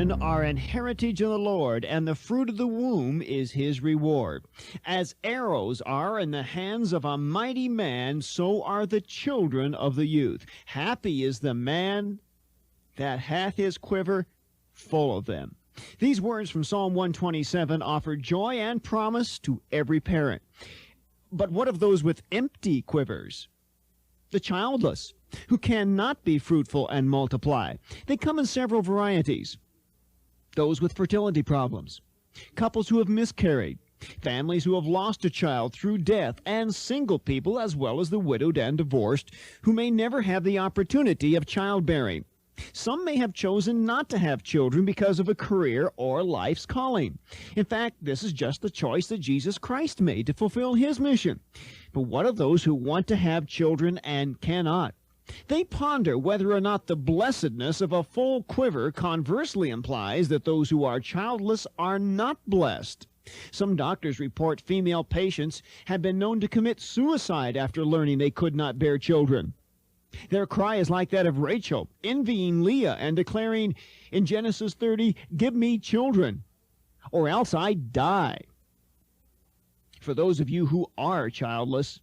children are an heritage of the Lord, and the fruit of the womb is his reward. As arrows are in the hands of a mighty man, so are the children of the youth. Happy is the man that hath his quiver full of them. These words from Psalm 127 offer joy and promise to every parent. But what of those with empty quivers? The childless, who cannot be fruitful and multiply. They come in several varieties. Those with fertility problems, couples who have miscarried, families who have lost a child through death, and single people as well as the widowed and divorced who may never have the opportunity of childbearing. Some may have chosen not to have children because of a career or life's calling. In fact, this is just the choice that Jesus Christ made to fulfill his mission. But what of those who want to have children and cannot? They ponder whether or not the blessedness of a full quiver conversely implies that those who are childless are not blessed. Some doctors report female patients have been known to commit suicide after learning they could not bear children. Their cry is like that of Rachel, envying Leah and declaring in Genesis 30, "Give me children, or else I die." For those of you who are childless,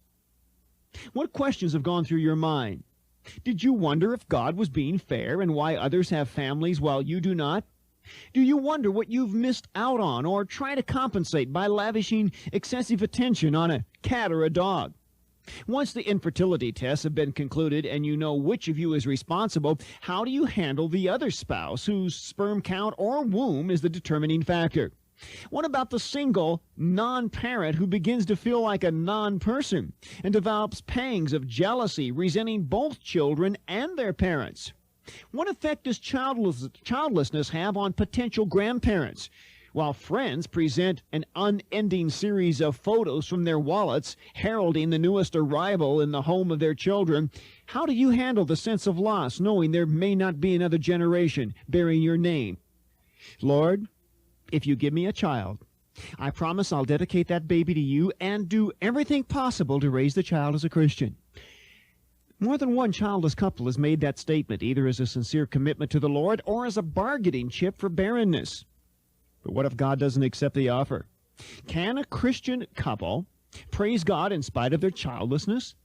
what questions have gone through your mind? Did you wonder if God was being fair and why others have families while you do not? Do you wonder what you've missed out on or try to compensate by lavishing excessive attention on a cat or a dog? Once the infertility tests have been concluded and you know which of you is responsible, how do you handle the other spouse whose sperm count or womb is the determining factor? What about the single non-parent who begins to feel like a non-person and develops pangs of jealousy, resenting both children and their parents? What effect does childlessness have on potential grandparents? While friends present an unending series of photos from their wallets heralding the newest arrival in the home of their children, how do you handle the sense of loss knowing there may not be another generation bearing your name? Lord, if you give me a child, I promise I'll dedicate that baby to you and do everything possible to raise the child as a Christian. More than one childless couple has made that statement, either as a sincere commitment to the Lord or as a bargaining chip for barrenness. But what if God doesn't accept the offer? Can a Christian couple praise God in spite of their childlessness?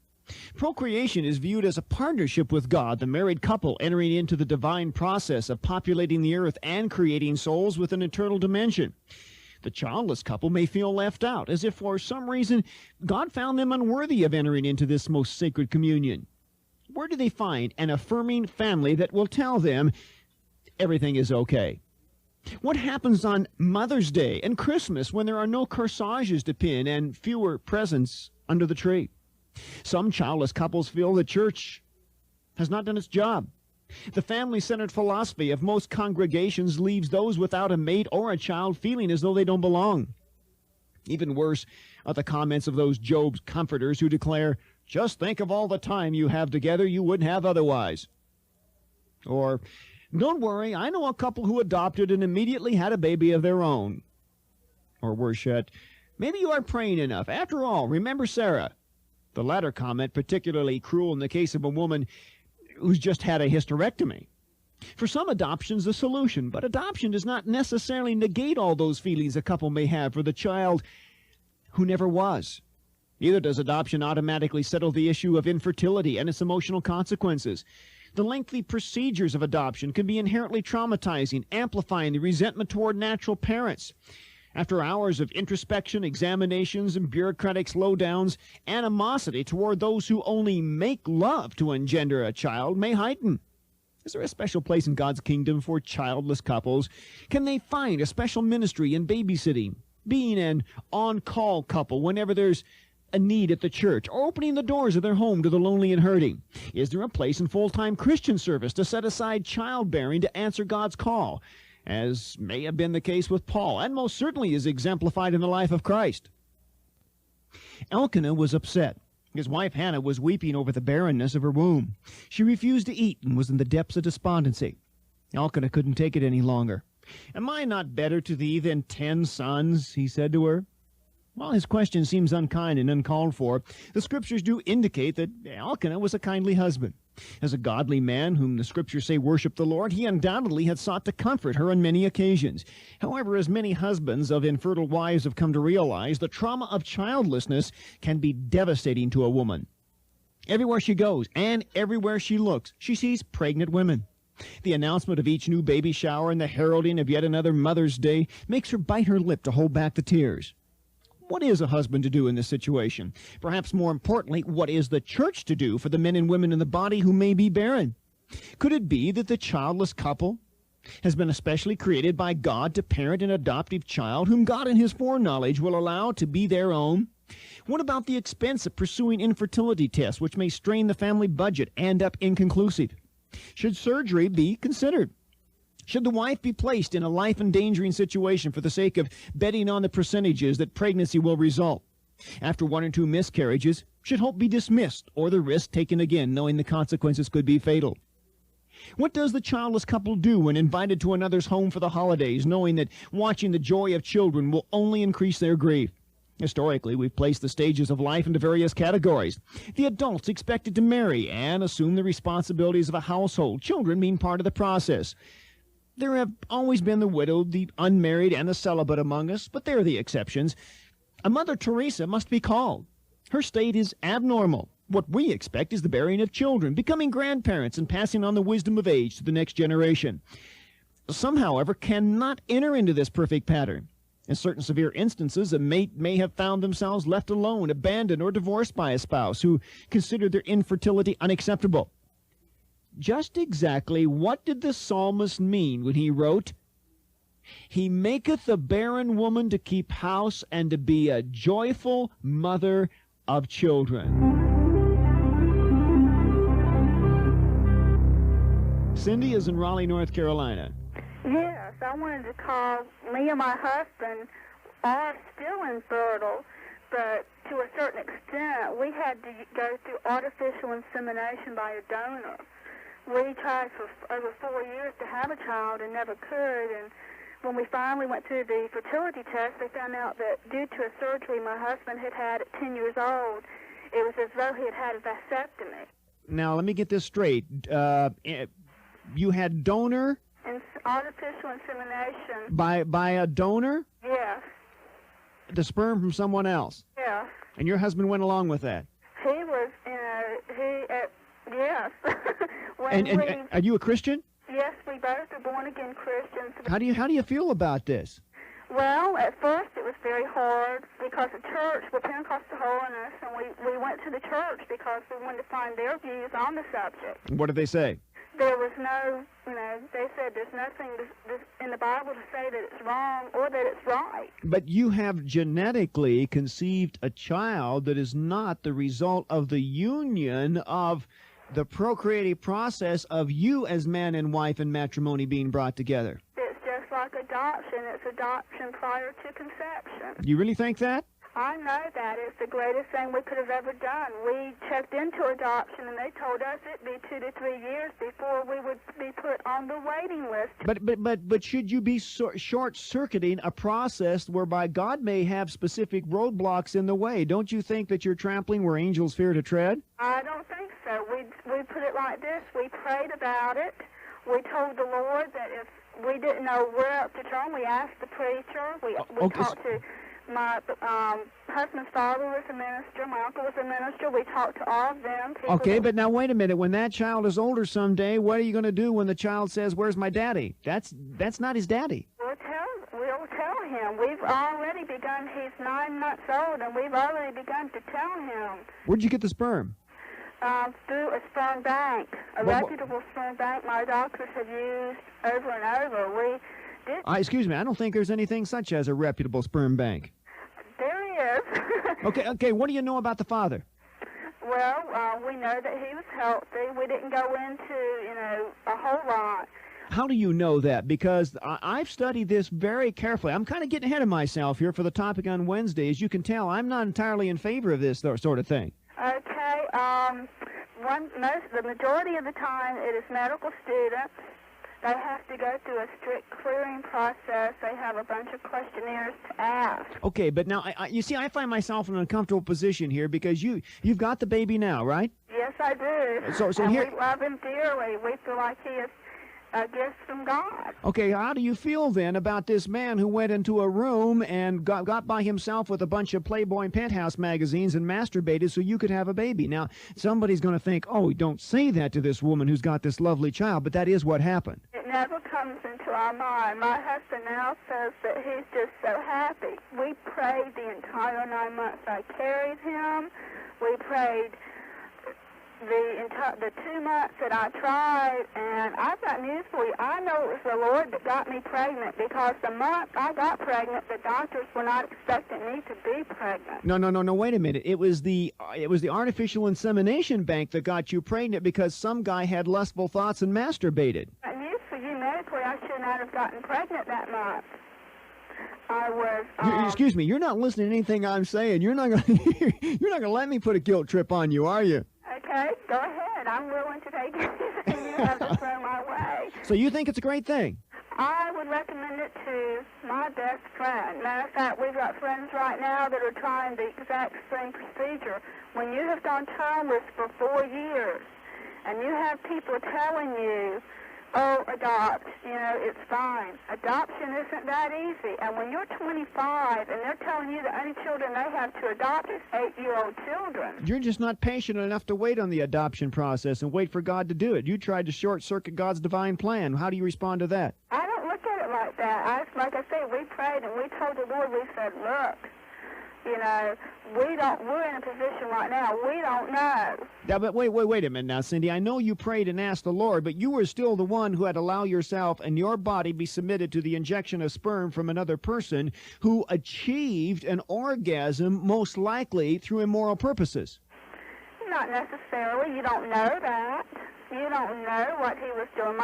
Procreation is viewed as a partnership with God, the married couple entering into the divine process of populating the earth and creating souls with an eternal dimension. The childless couple may feel left out, as if for some reason God found them unworthy of entering into this most sacred communion. Where do they find an affirming family that will tell them everything is okay? What happens on Mother's Day and Christmas when there are no corsages to pin and fewer presents under the tree? Some childless couples feel the church has not done its job. The family-centered philosophy of most congregations leaves those without a mate or a child feeling as though they don't belong. Even worse are the comments of those Job's comforters who declare, "Just think of all the time you have together you wouldn't have otherwise." Or, "Don't worry, I know a couple who adopted and immediately had a baby of their own." Or worse yet, "Maybe you aren't praying enough. After all, remember Sarah." The latter comment particularly cruel in the case of a woman who's just had a hysterectomy. For some, adoption's the solution, but adoption does not necessarily negate all those feelings a couple may have for the child who never was. Neither does adoption automatically settle the issue of infertility and its emotional consequences. The lengthy procedures of adoption can be inherently traumatizing, amplifying the resentment toward natural parents. After hours of introspection, examinations, and bureaucratic slowdowns, animosity toward those who only make love to engender a child may heighten. Is there a special place in God's kingdom for childless couples? Can they find a special ministry in babysitting, being an on-call couple whenever there's a need at the church, or opening the doors of their home to the lonely and hurting? Is there a place in full-time Christian service to set aside childbearing to answer God's call, as may have been the case with Paul, and most certainly is exemplified in the life of Christ? Elkanah was upset. His wife Hannah was weeping over the barrenness of her womb. She refused to eat and was in the depths of despondency. Elkanah couldn't take it any longer. "Am I not better to thee than 10 sons?" he said to her. While his question seems unkind and uncalled for, the scriptures do indicate that Elkanah was a kindly husband. As a godly man whom the scriptures say worshiped the Lord, he undoubtedly had sought to comfort her on many occasions. However, as many husbands of infertile wives have come to realize, the trauma of childlessness can be devastating to a woman. Everywhere she goes and everywhere she looks, she sees pregnant women. The announcement of each new baby shower and the heralding of yet another Mother's Day makes her bite her lip to hold back the tears. What is a husband to do in this situation? Perhaps more importantly, what is the church to do for the men and women in the body who may be barren? Could it be that the childless couple has been especially created by God to parent an adoptive child whom God in his foreknowledge will allow to be their own? What about the expense of pursuing infertility tests, which may strain the family budget and end up inconclusive? Should surgery be considered? Should the wife be placed in a life-endangering situation for the sake of betting on the percentages that pregnancy will result? After 1 or 2 miscarriages, should hope be dismissed or the risk taken again, knowing the consequences could be fatal? What does the childless couple do when invited to another's home for the holidays, knowing that watching the joy of children will only increase their grief? Historically, we've placed the stages of life into various categories. The adults expected to marry and assume the responsibilities of a household, children being part of the process. There have always been the widowed, the unmarried, and the celibate among us, but they're the exceptions. A Mother Teresa must be called. Her state is abnormal. What we expect is the bearing of children, becoming grandparents, and passing on the wisdom of age to the next generation. Some, however, cannot enter into this perfect pattern. In certain severe instances, a mate may have found themselves left alone, abandoned, or divorced by a spouse who considered their infertility unacceptable. Just exactly what did the psalmist mean when he wrote, "He maketh a barren woman to keep house and to be a joyful mother of children"? Cindy is in Raleigh, North Carolina. Yes, I wanted to call. Me and my husband are still infertile, but to a certain extent, we had to go through artificial insemination by a donor. We tried for over 4 years to have a child and never could, and when we finally went through the fertility test, they found out that due to a surgery my husband had had at 10 years old, it was as though he had had a vasectomy. Now, let me get this straight. You had donor? Artificial insemination. By a donor? Yes. The sperm from someone else? Yes. And your husband went along with that? He was, yes. And are you a Christian? Yes, we both are born-again Christians. How do you feel about this? Well, at first it was very hard because the church, we're Pentecostal holiness, and we went to the church because we wanted to find their views on the subject. What did they say? There was no, they said there's nothing in the Bible to say that it's wrong or that it's right. But you have genetically conceived a child that is not the result of the union of the procreative process of you as man and wife in matrimony being brought together. It's just like adoption. It's adoption prior to conception. You really think that? I know that. It's the greatest thing we could have ever done. We checked into adoption, and they told us it'd be 2 to 3 years before we would be put on the waiting list. But should you be short-circuiting a process whereby God may have specific roadblocks in the way? Don't you think that you're trampling where angels fear to tread? I don't think so. We put it like this. We prayed about it. We told the Lord that if we didn't know where up to turn, we asked the preacher. We talked to... My husband's father was a minister. My uncle was a minister. We talked to all of them. Okay, but now wait a minute. When that child is older someday, what are you going to do when the child says, "Where's my daddy"? That's not his daddy. We'll tell him. We've already begun. He's 9 months old, and we've already begun to tell him. Where'd you get the sperm? Through a sperm bank, a reputable sperm bank my doctors have used over and over. Excuse me. I don't think there's anything such as a reputable sperm bank. There is. Okay. What do you know about the father? Well, we know that he was healthy. We didn't go into, a whole lot. How do you know that? Because I've studied this very carefully. I'm kind of getting ahead of myself here for the topic on Wednesday. As you can tell, I'm not entirely in favor of this sort of thing. Okay. The majority of the time, it is medical students. They have to go through a strict clearing process. They have a bunch of questionnaires to ask. Okay, but now, you see, I find myself in an uncomfortable position here because you've got the baby now, right? Yes, I do. So and here, we love him dearly. We feel like he is a gift from God. okay, how do you feel then about this man who went into a room and got by himself with a bunch of Playboy and Penthouse magazines and masturbated so you could have a baby? Now, somebody's going to think, oh, don't say that to this woman who's got this lovely child, but that is what happened. It never comes into our mind. My husband now says that he's just so happy. We prayed the entire 9 months I carried him. We prayed the 2 months that I tried, and I've got news for you. I know it was the Lord that got me pregnant, because the month I got pregnant, the doctors were not expecting me to be pregnant. No, wait a minute. It was the artificial insemination bank that got you pregnant because some guy had lustful thoughts and masturbated. Got news for you. Medically, I should not have gotten pregnant that month. I was. Excuse me. You're not listening to anything I'm saying. You're not gonna let me put a guilt trip on you, are you? Okay, go ahead. I'm willing to take anything you have to throw my way. So you think it's a great thing? I would recommend it to my best friend. Matter of fact, we've got friends right now that are trying the exact same procedure. When you have gone childless for 4 years, and you have people telling you, oh, adopt, it's fine. Adoption isn't that easy. And when you're 25 and they're telling you the only children they have to adopt is 8-year-old children. You're just not patient enough to wait on the adoption process and wait for God to do it. You tried to short-circuit God's divine plan. How do you respond to that? I don't look at it like that. Like I said, we prayed and we told the Lord, we said, look, we're in a position right now, we don't know. Yeah, but wait a minute now, Cindy. I know you prayed and asked the Lord, but you were still the one who had to allow yourself and your body be submitted to the injection of sperm from another person who achieved an orgasm, most likely through immoral purposes. Not necessarily. You don't know that. You don't know what he was doing.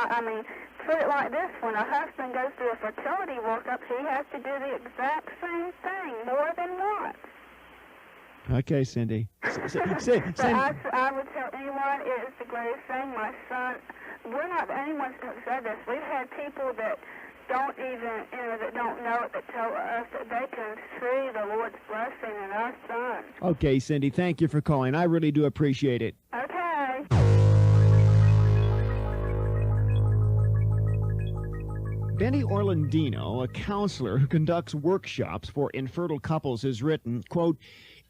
Put it like this, when a husband goes through a fertility workup, he has to do the exact same thing more than once. Okay, Cindy. But I would tell anyone it is the greatest thing. My son, we're not the only ones who have said this. We've had people that don't even, that don't know it, that tell us that they can see the Lord's blessing in our son. Okay, Cindy, thank you for calling. I really do appreciate it. Okay. Benny Orlandino, a counselor who conducts workshops for infertile couples, has written, quote,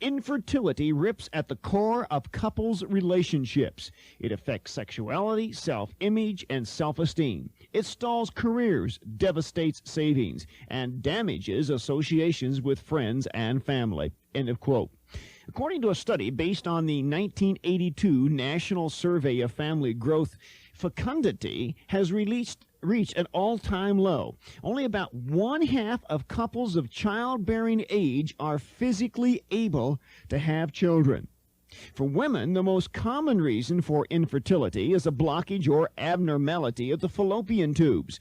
"Infertility rips at the core of couples' relationships. It affects sexuality, self-image, and self-esteem. It stalls careers, devastates savings, and damages associations with friends and family." End of quote. According to a study based on the 1982 National Survey of Family Growth, fecundity has reached an all-time low. Only about 1/2 of couples of childbearing age are physically able to have children. For women, the most common reason for infertility is a blockage or abnormality of the fallopian tubes.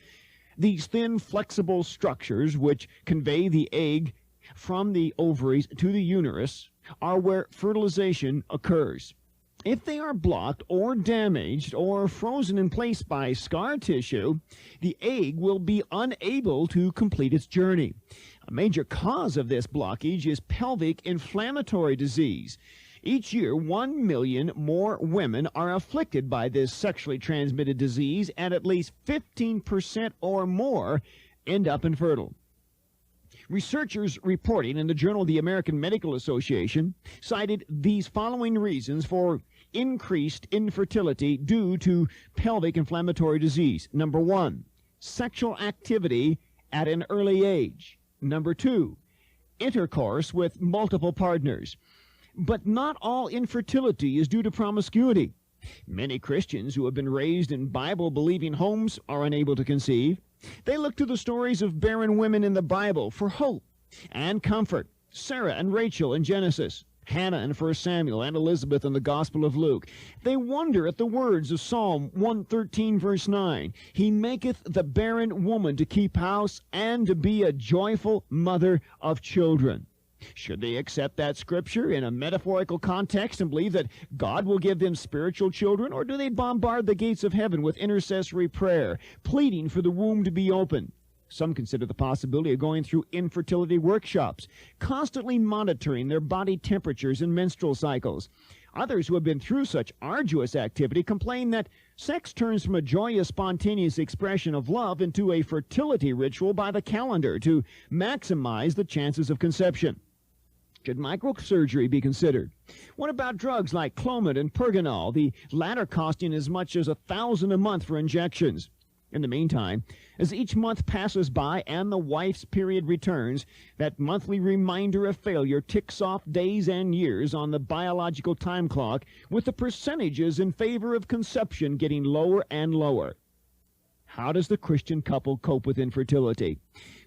These thin, flexible structures which convey the egg from the ovaries to the uterus are where fertilization occurs. If they are blocked or damaged or frozen in place by scar tissue, the egg will be unable to complete its journey. A major cause of this blockage is pelvic inflammatory disease. Each year, 1 million more women are afflicted by this sexually transmitted disease, and at least 15% or more end up infertile. Researchers reporting in the Journal of the American Medical Association cited these following reasons for increased infertility due to pelvic inflammatory disease. Number 1, sexual activity at an early age. Number 2, intercourse with multiple partners. But not all infertility is due to promiscuity. Many Christians who have been raised in Bible-believing homes are unable to conceive. They look to the stories of barren women in the Bible for hope and comfort. Sarah and Rachel in Genesis, Hannah in 1 Samuel, and Elizabeth in the Gospel of Luke. They wonder at the words of Psalm 113, verse 9. He maketh the barren woman to keep house and to be a joyful mother of children. Should they accept that scripture in a metaphorical context and believe that God will give them spiritual children, or do they bombard the gates of heaven with intercessory prayer, pleading for the womb to be open? Some consider the possibility of going through infertility workshops, constantly monitoring their body temperatures and menstrual cycles. Others who have been through such arduous activity complain that sex turns from a joyous, spontaneous expression of love into a fertility ritual by the calendar to maximize the chances of conception. Should microsurgery be considered? What about drugs like Clomid and Pergonal, the latter costing as much as $1,000 a month for injections? In the meantime, as each month passes by and the wife's period returns, that monthly reminder of failure ticks off days and years on the biological time clock, with the percentages in favor of conception getting lower and lower. How does the Christian couple cope with infertility?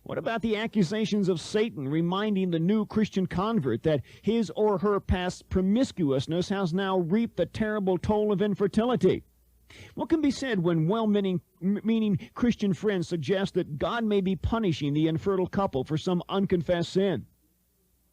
What about the accusations of Satan reminding the new Christian convert that his or her past promiscuousness has now reaped the terrible toll of infertility? What can be said when well-meaning Christian friends suggest that God may be punishing the infertile couple for some unconfessed sin?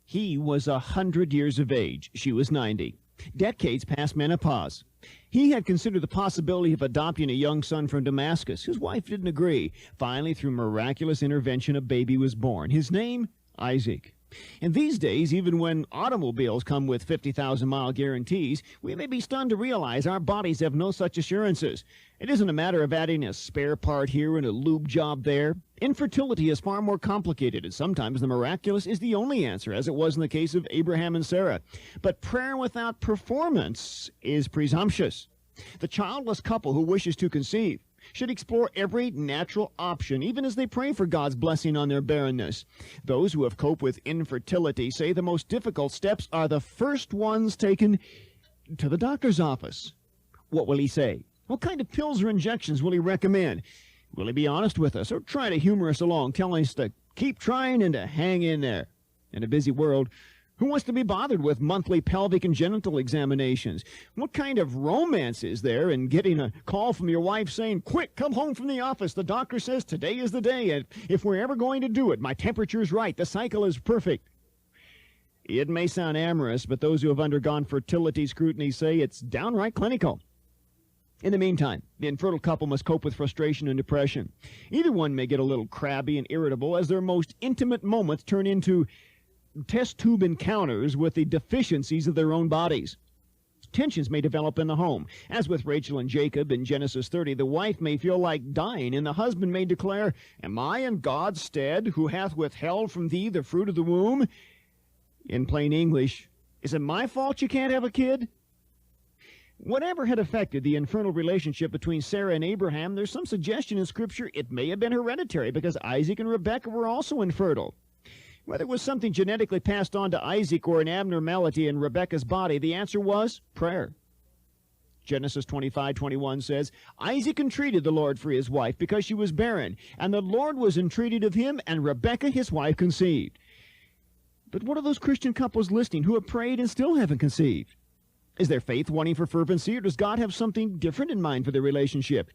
He was 100 years of age. She was 90. Decades past menopause. He had considered the possibility of adopting a young son from Damascus. His wife didn't agree. Finally, through miraculous intervention, a baby was born. His name, Isaac. In these days, even when automobiles come with 50,000-mile guarantees, we may be stunned to realize our bodies have no such assurances. It isn't a matter of adding a spare part here and a lube job there. Infertility is far more complicated, and sometimes the miraculous is the only answer, as it was in the case of Abraham and Sarah. But prayer without performance is presumptuous. The childless couple who wishes to conceive should explore every natural option, even as they pray for God's blessing on their barrenness. Those who have coped with infertility say the most difficult steps are the first ones taken to the doctor's office. What will he say? What kind of pills or injections will he recommend? Will he be honest with us or try to humor us along, telling us to keep trying and to hang in there? In a busy world, who wants to be bothered with monthly pelvic and genital examinations? What kind of romance is there in getting a call from your wife saying, "Quick, come home from the office. The doctor says today is the day, and if we're ever going to do it, my temperature's right. The cycle is perfect." It may sound amorous, but those who have undergone fertility scrutiny say it's downright clinical. In the meantime, the infertile couple must cope with frustration and depression. Either one may get a little crabby and irritable as their most intimate moments turn into test tube encounters with the deficiencies of their own bodies. Tensions may develop in the home. As with Rachel and Jacob in Genesis 30, the wife may feel like dying, and the husband may declare, "Am I in God's stead, who hath withheld from thee the fruit of the womb?" In plain English, is it my fault you can't have a kid? Whatever had affected the infernal relationship between Sarah and Abraham, there's some suggestion in Scripture it may have been hereditary, because Isaac and Rebekah were also infertile. Whether it was something genetically passed on to Isaac or an abnormality in Rebekah's body, the answer was prayer. Genesis 25:21 says, "Isaac entreated the Lord for his wife because she was barren, and the Lord was entreated of him, and Rebekah his wife conceived." But what are those Christian couples listening who have prayed and still haven't conceived? Is their faith wanting for fervency, or does God have something different in mind for their relationship?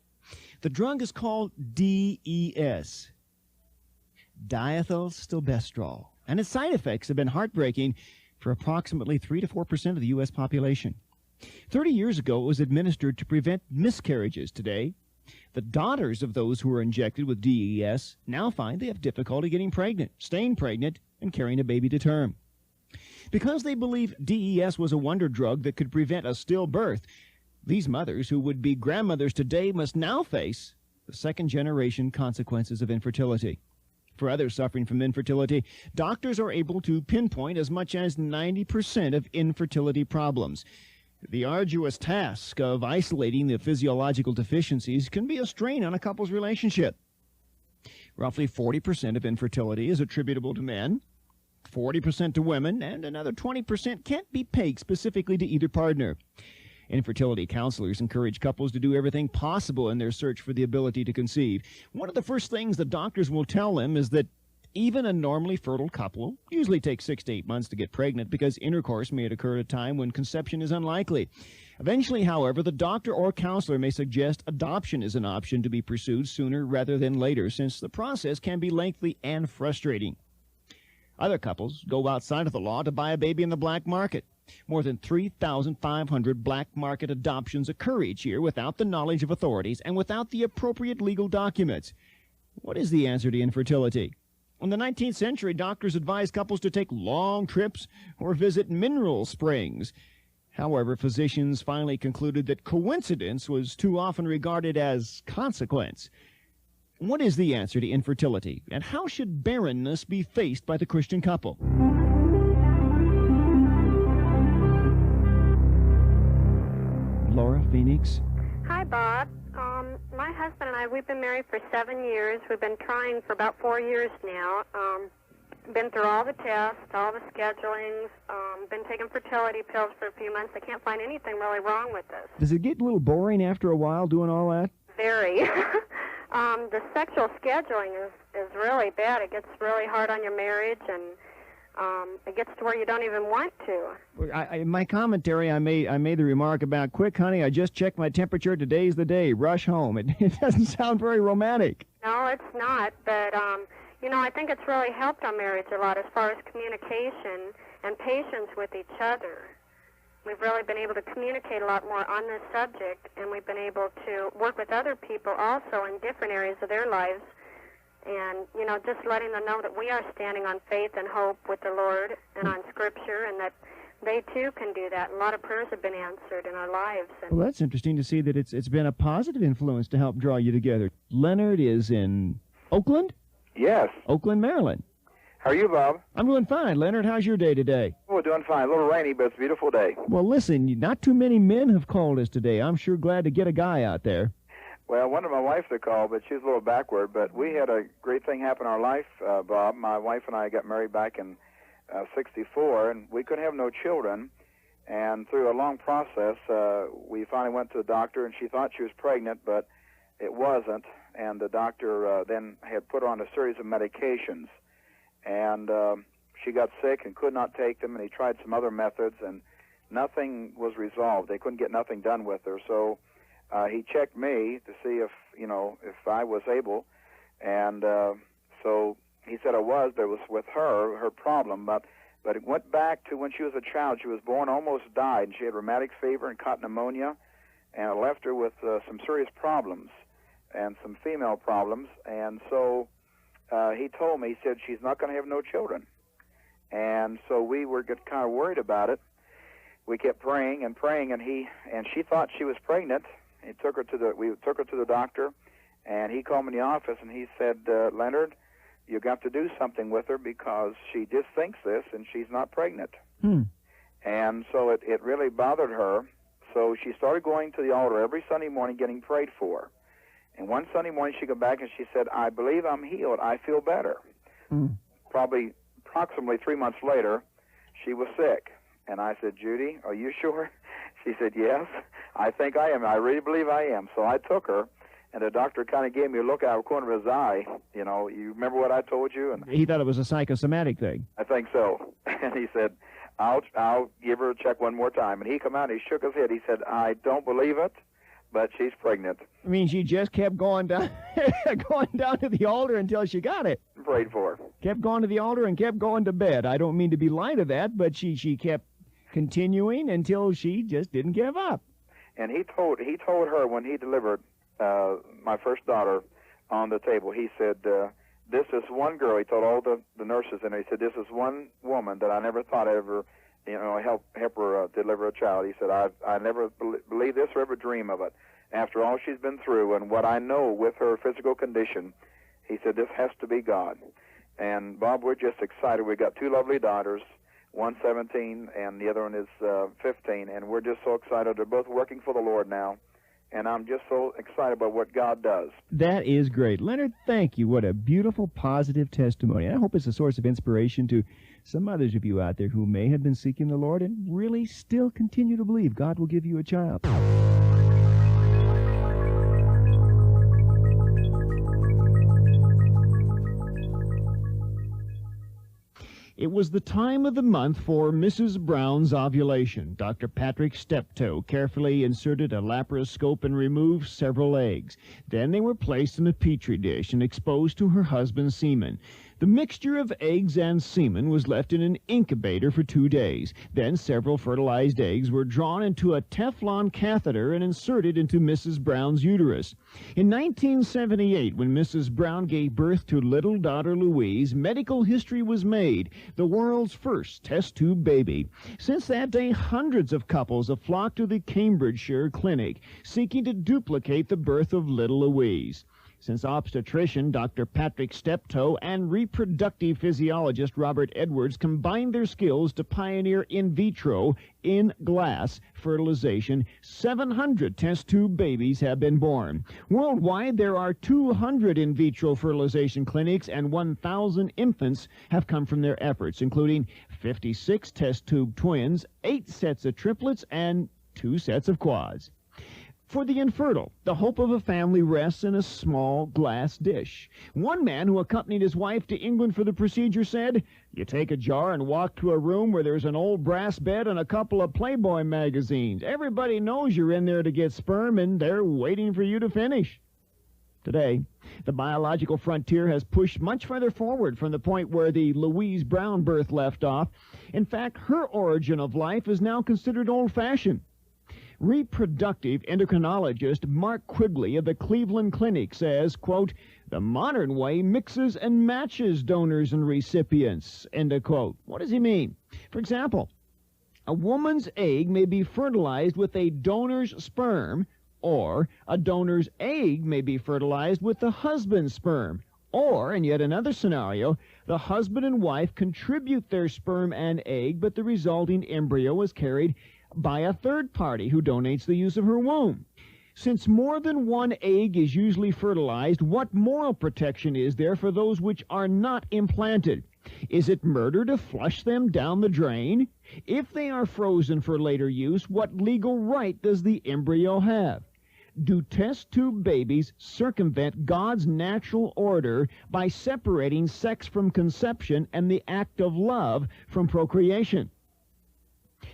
The drug is called DES. Diethylstilbestrol, and its side effects have been heartbreaking for approximately 3 to 4% of the U.S. population. 30 years ago, it was administered to prevent miscarriages. Today, the daughters of those who are injected with DES now find they have difficulty getting pregnant, staying pregnant, and carrying a baby to term. Because they believe DES was a wonder drug that could prevent a stillbirth, these mothers who would be grandmothers today must now face the second-generation consequences of infertility. For others suffering from infertility, doctors are able to pinpoint as much as 90% of infertility problems. The arduous task of isolating the physiological deficiencies can be a strain on a couple's relationship. Roughly 40% of infertility is attributable to men, 40% to women, and another 20% can't be pegged specifically to either partner. Infertility counselors encourage couples to do everything possible in their search for the ability to conceive. One of the first things the doctors will tell them is that even a normally fertile couple usually takes 6 to 8 months to get pregnant because intercourse may occur at a time when conception is unlikely. Eventually, however, the doctor or counselor may suggest adoption is an option to be pursued sooner rather than later, since the process can be lengthy and frustrating. Other couples go outside of the law to buy a baby in the black market. More than 3,500 black market adoptions occur each year without the knowledge of authorities and without the appropriate legal documents. What is the answer to infertility? In the 19th century, doctors advised couples to take long trips or visit mineral springs. However, physicians finally concluded that coincidence was too often regarded as consequence. What is the answer to infertility, and how should barrenness be faced by the Christian couple? Laura, Phoenix. Hi, Bob. My husband and I, we've been married for 7 years. We've been trying for about 4 years now. Been through all the tests, all the schedulings, been taking fertility pills for a few months. I can't find anything really wrong with this. Does it get a little boring after a while doing all that? Very. The sexual scheduling is really bad. It gets really hard on your marriage, and it gets to where you don't even want to. In my commentary, I made the remark about, quick, honey, I just checked my temperature. Today's the day. Rush home. It doesn't sound very romantic. No, it's not. But, I think it's really helped our marriage a lot as far as communication and patience with each other. We've really been able to communicate a lot more on this subject, and we've been able to work with other people also in different areas of their lives. And, just letting them know that we are standing on faith and hope with the Lord and on Scripture, and that they, too, can do that. And a lot of prayers have been answered in our lives. Well, that's interesting to see that it's been a positive influence to help draw you together. Leonard is in Oakland? Yes. Oakland, Maryland. How are you, Bob? I'm doing fine. Leonard, how's your day today? We're doing fine. A little rainy, but it's a beautiful day. Well, listen, not too many men have called us today. I'm sure glad to get a guy out there. Well, I wanted my wife to call, but she's a little backward. But we had a great thing happen in our life, Bob. My wife and I got married back in 64, and we couldn't have no children. And through a long process, we finally went to the doctor, and she thought she was pregnant, but it wasn't. And the doctor then had put her on a series of medications. And she got sick and could not take them, and he tried some other methods, and nothing was resolved. They couldn't get nothing done with her. So he checked me to see if I was able, and so he said I was. But it was with her problem, but it went back to when she was a child. She was born, almost died, and she had rheumatic fever and caught pneumonia, and it left her with some serious problems and some female problems. And so he told me, he said she's not going to have no children, and so we were kind of worried about it. We kept praying and praying, and she thought she was pregnant. We took her to the doctor, and he called me in the office, and he said, Leonard, you got to do something with her because she just thinks this, and she's not pregnant. And so it really bothered her. So she started going to the altar every Sunday morning, getting prayed for. And one Sunday morning she got back and she said, I believe I'm healed. I feel better. Approximately 3 months later, she was sick. And I said, Judy, are you sure? She said, yes, I think I am. I really believe I am. So I took her, and the doctor kind of gave me a look out of the corner of his eye. You remember what I told you? And he thought it was a psychosomatic thing. I think so. And he said, I'll give her a check one more time. And he come out and he shook his head. He said, I don't believe it, but she's pregnant. I mean, she just kept going down, going down to the altar until she got it. Prayed for her. Kept going to the altar and kept going to bed. I don't mean to be light of that, but she kept continuing until she just didn't give up. And he told her when he delivered my first daughter on the table, he said, this is one girl. He told all the nurses in there, he said, this is one woman that I never thought I'd ever help her deliver a child. He said, I never believe this or ever dream of it. After all she's been through and what I know with her physical condition, he said, this has to be God. And Bob, we're just excited. We got two lovely daughters, one 17 and the other one is 15, and we're just so excited. They're both working for the Lord now, and I'm just so excited about what God does. That is great. Leonard, thank you. What a beautiful, positive testimony. And I hope it's a source of inspiration to some others of you out there who may have been seeking the Lord and really still continue to believe God will give you a child. It was the time of the month for Mrs. Brown's ovulation. Dr. Patrick Steptoe carefully inserted a laparoscope and removed several eggs. Then they were placed in a petri dish and exposed to her husband's semen. The mixture of eggs and semen was left in an incubator for 2 days. Then several fertilized eggs were drawn into a Teflon catheter and inserted into Mrs. Brown's uterus. In 1978, when Mrs. Brown gave birth to little daughter Louise, medical history was made, the world's first test tube baby. Since that day, hundreds of couples have flocked to the Cambridgeshire clinic, seeking to duplicate the birth of little Louise. Since obstetrician Dr. Patrick Steptoe and reproductive physiologist Robert Edwards combined their skills to pioneer in vitro, in glass fertilization, 700 test tube babies have been born. Worldwide, there are 200 in vitro fertilization clinics, and 1,000 infants have come from their efforts, including 56 test tube twins, 8 sets of triplets, and 2 sets of quads. For the infertile, the hope of a family rests in a small glass dish. One man who accompanied his wife to England for the procedure said, "You take a jar and walk to a room where there's an old brass bed and a couple of Playboy magazines. Everybody knows you're in there to get sperm, and they're waiting for you to finish." Today, the biological frontier has pushed much further forward from the point where the Louise Brown birth left off. In fact, her origin of life is now considered old-fashioned. Reproductive endocrinologist Mark Quigley of the Cleveland Clinic says, quote, "The modern way mixes and matches donors and recipients," end of quote. What does he mean? For example, a woman's egg may be fertilized with a donor's sperm, or a donor's egg may be fertilized with the husband's sperm. Or, in yet another scenario, the husband and wife contribute their sperm and egg, but the resulting embryo is carried by a third party who donates the use of her womb. Since more than one egg is usually fertilized, what moral protection is there for those which are not implanted? Is it murder to flush them down the drain? If they are frozen for later use, what legal right does the embryo have? Do test tube babies circumvent God's natural order by separating sex from conception and the act of love from procreation?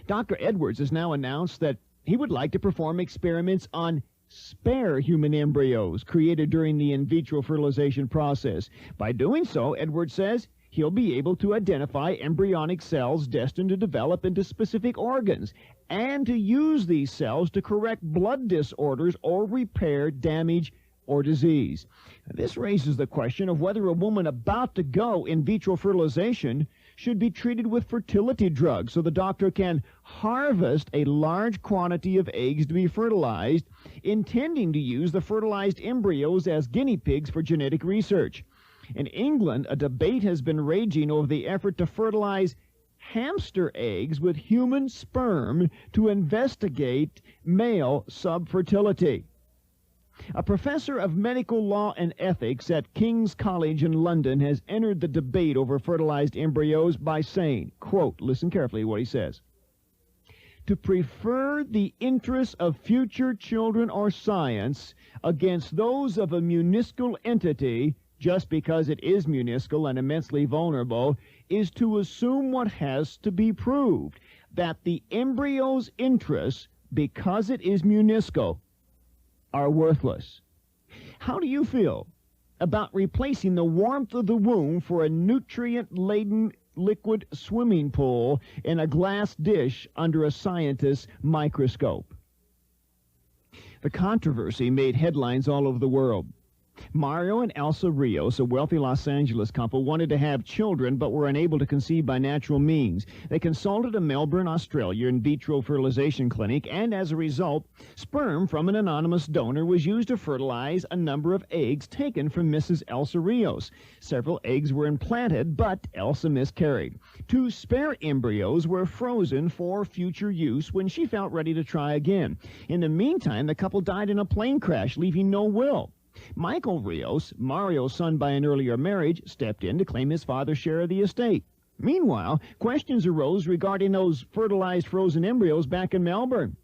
Dr. Edwards has now announced that he would like to perform experiments on spare human embryos created during the in vitro fertilization process. By doing so, Edwards says, he'll be able to identify embryonic cells destined to develop into specific organs and to use these cells to correct blood disorders or repair damage or disease. This raises the question of whether a woman about to go in vitro fertilization should be treated with fertility drugs so the doctor can harvest a large quantity of eggs to be fertilized, intending to use the fertilized embryos as guinea pigs for genetic research. In England, a debate has been raging over the effort to fertilize hamster eggs with human sperm to investigate male subfertility. A professor of medical law and ethics at King's College in London has entered the debate over fertilized embryos by saying, quote, listen carefully to what he says, "To prefer the interests of future children or science against those of a muniscal entity just because it is muniscal and immensely vulnerable is to assume what has to be proved, that the embryo's interests, because it is muniscal, are worthless." How do you feel about replacing the warmth of the womb for a nutrient-laden liquid swimming pool in a glass dish under a scientist's microscope? The controversy made headlines all over the world. Mario and Elsa Rios, a wealthy Los Angeles couple, wanted to have children but were unable to conceive by natural means. They consulted a Melbourne, Australia in vitro fertilization clinic, and as a result, sperm from an anonymous donor was used to fertilize a number of eggs taken from Mrs. Elsa Rios. Several eggs were implanted, but Elsa miscarried. 2 spare embryos were frozen for future use when she felt ready to try again. In the meantime, the couple died in a plane crash, leaving no will. Michael Rios, Mario's son by an earlier marriage, stepped in to claim his father's share of the estate. Meanwhile, questions arose regarding those fertilized frozen embryos back in Melbourne.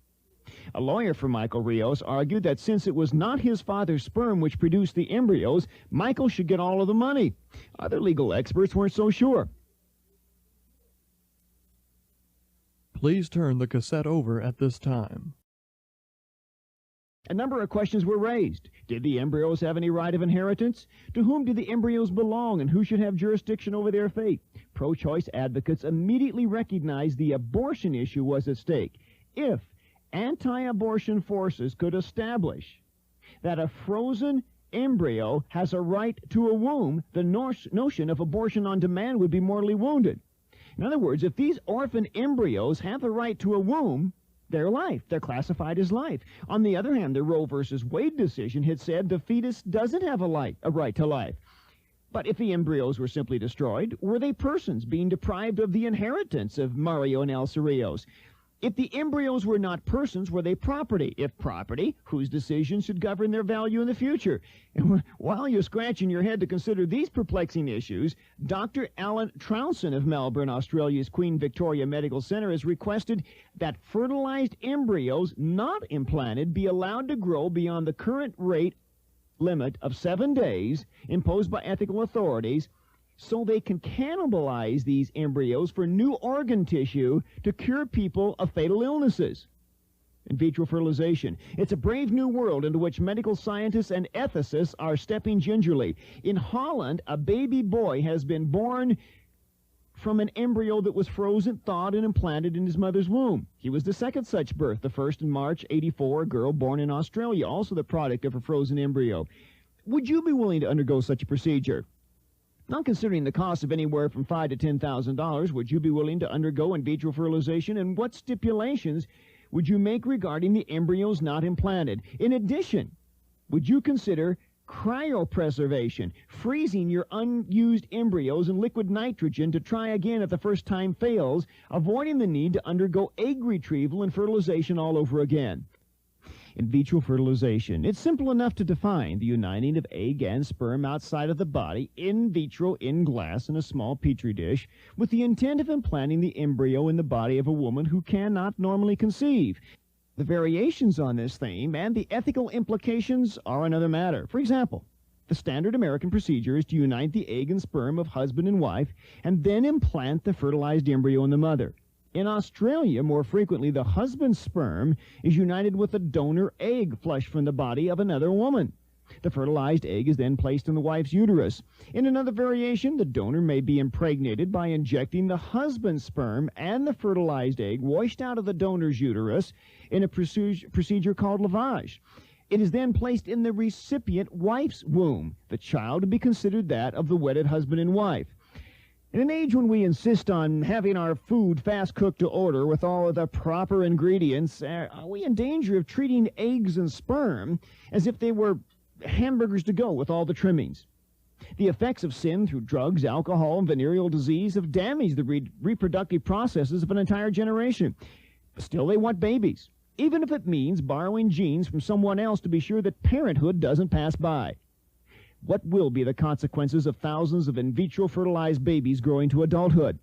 A lawyer for Michael Rios argued that since it was not his father's sperm which produced the embryos, Michael should get all of the money. Other legal experts weren't so sure. Please turn the cassette over at this time. A number of questions were raised. Did the embryos have any right of inheritance? To whom did the embryos belong, and who should have jurisdiction over their fate? Pro-choice advocates immediately recognized the abortion issue was at stake. If anti-abortion forces could establish that a frozen embryo has a right to a womb, the notion of abortion on demand would be mortally wounded. In other words, if these orphan embryos have the right to a womb, they're life. They're classified as life. On the other hand, the Roe versus Wade decision had said the fetus doesn't have a right to life. But if the embryos were simply destroyed, were they persons being deprived of the inheritance of Mario and El Cerrillos? If the embryos were not persons, were they property? If property, whose decisions should govern their value in the future? And while you're scratching your head to consider these perplexing issues, Dr. Alan Trounson of Melbourne, Australia's Queen Victoria Medical Centre, has requested that fertilized embryos not implanted be allowed to grow beyond the current rate limit of 7 days imposed by ethical authorities, so they can cannibalize these embryos for new organ tissue to cure people of fatal illnesses. In vitro fertilization. It's a brave new world into which medical scientists and ethicists are stepping gingerly. In Holland, a baby boy has been born from an embryo that was frozen, thawed, and implanted in his mother's womb. He was the second such birth, the first in March '84, a girl born in Australia, also the product of a frozen embryo. Would you be willing to undergo such a procedure? Now, considering the cost of anywhere from $5,000 to $10,000, would you be willing to undergo in vitro fertilization, and what stipulations would you make regarding the embryos not implanted? In addition, would you consider cryopreservation, freezing your unused embryos in liquid nitrogen to try again if the first time fails, avoiding the need to undergo egg retrieval and fertilization all over again? In vitro fertilization. It's simple enough to define: the uniting of egg and sperm outside of the body, in vitro, in glass, in a small petri dish, with the intent of implanting the embryo in the body of a woman who cannot normally conceive. The variations on this theme and the ethical implications are another matter. For example, the standard American procedure is to unite the egg and sperm of husband and wife and then implant the fertilized embryo in the mother. In Australia, more frequently, the husband's sperm is united with a donor egg flushed from the body of another woman. The fertilized egg is then placed in the wife's uterus. In another variation, the donor may be impregnated by injecting the husband's sperm and the fertilized egg washed out of the donor's uterus in a procedure called lavage. It is then placed in the recipient wife's womb, the child to be considered that of the wedded husband and wife. In an age when we insist on having our food fast-cooked to order with all of the proper ingredients, are we in danger of treating eggs and sperm as if they were hamburgers to go with all the trimmings? The effects of sin through drugs, alcohol, and venereal disease have damaged the reproductive processes of an entire generation. But still, they want babies, even if it means borrowing genes from someone else to be sure that parenthood doesn't pass by. What will be the consequences of thousands of in vitro fertilized babies growing to adulthood?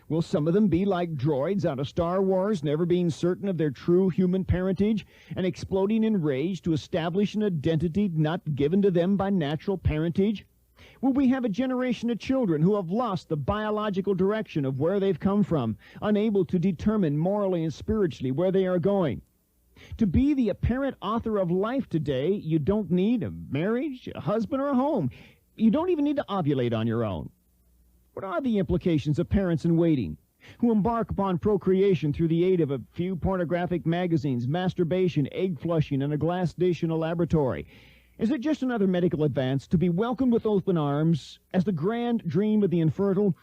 Will some of them be like droids out of Star Wars, never being certain of their true human parentage and exploding in rage to establish an identity not given to them by natural parentage? Will we have a generation of children who have lost the biological direction of where they've come from, unable to determine morally and spiritually where they are going? To be the apparent author of life today, you don't need a marriage, a husband, or a home. You don't even need to ovulate on your own. What are the implications of parents in waiting, who embark upon procreation through the aid of a few pornographic magazines, masturbation, egg flushing, and a glass dish in a laboratory? Is it just another medical advance to be welcomed with open arms as the grand dream of the infertile,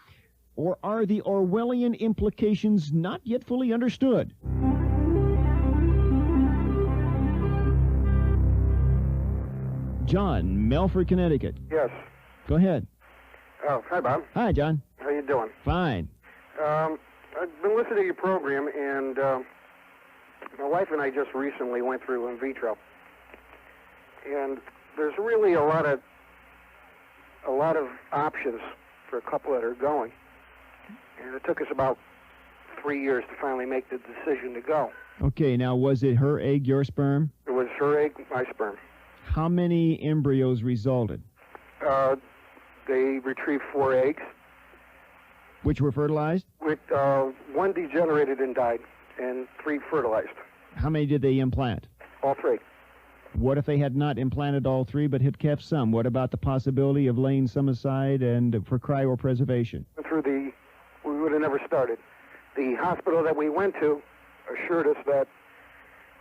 or are the Orwellian implications not yet fully understood? John, Melford, Connecticut. Yes. Go ahead. Oh, hi, Bob. Hi, John. How you doing? Fine. I've been listening to your program, and my wife and I just recently went through in vitro, and there's really a lot of options for a couple that are going, and it took us about 3 years to finally make the decision to go. Okay, now was it her egg, your sperm? It was her egg, my sperm. How many embryos resulted? They retrieved 4 eggs. Which were fertilized? With 1 degenerated and died, and 3 fertilized. How many did they implant? all three. What if they had not implanted all three but had kept some? What about the possibility of laying some aside and for cryopreservation? We would have never started. The hospital that we went to assured us that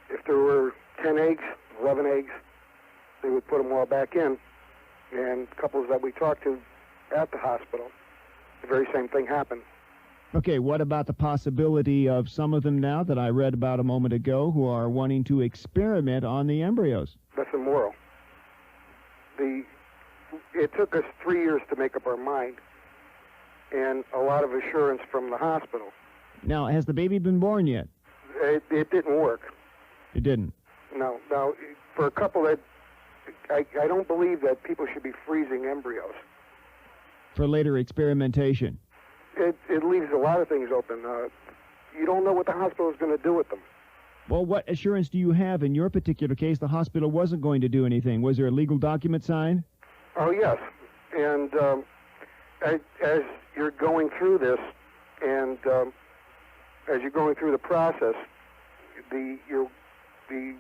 if there were 10 eggs, 11 eggs, they would put them all back in. And couples that we talked to at the hospital, the very same thing happened. Okay, what about the possibility of some of them now that I read about a moment ago who are wanting to experiment on the embryos? That's immoral. It took us 3 years to make up our mind, and a lot of assurance from the hospital. Now, has the baby been born yet? It didn't work. It didn't? No. Now, for a couple that, I don't believe that people should be freezing embryos. For later experimentation? It leaves a lot of things open. You don't know what the hospital is going to do with them. Well, what assurance do you have in your particular case the hospital wasn't going to do anything? Was there a legal document signed? Oh, yes. And as you're going through this, and as you're going through the process, the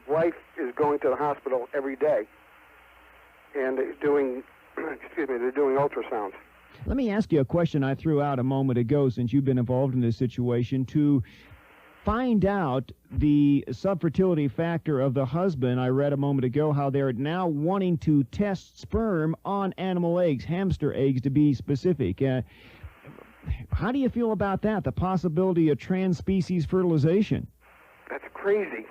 wife is going to the hospital every day, and they're doing ultrasounds. Let me ask you a question I threw out a moment ago, since you've been involved in this situation, to find out the subfertility factor of the husband. I read a moment ago how they're now wanting to test sperm on animal eggs, hamster eggs to be specific. How do you feel about that, the possibility of trans-species fertilization? That's crazy.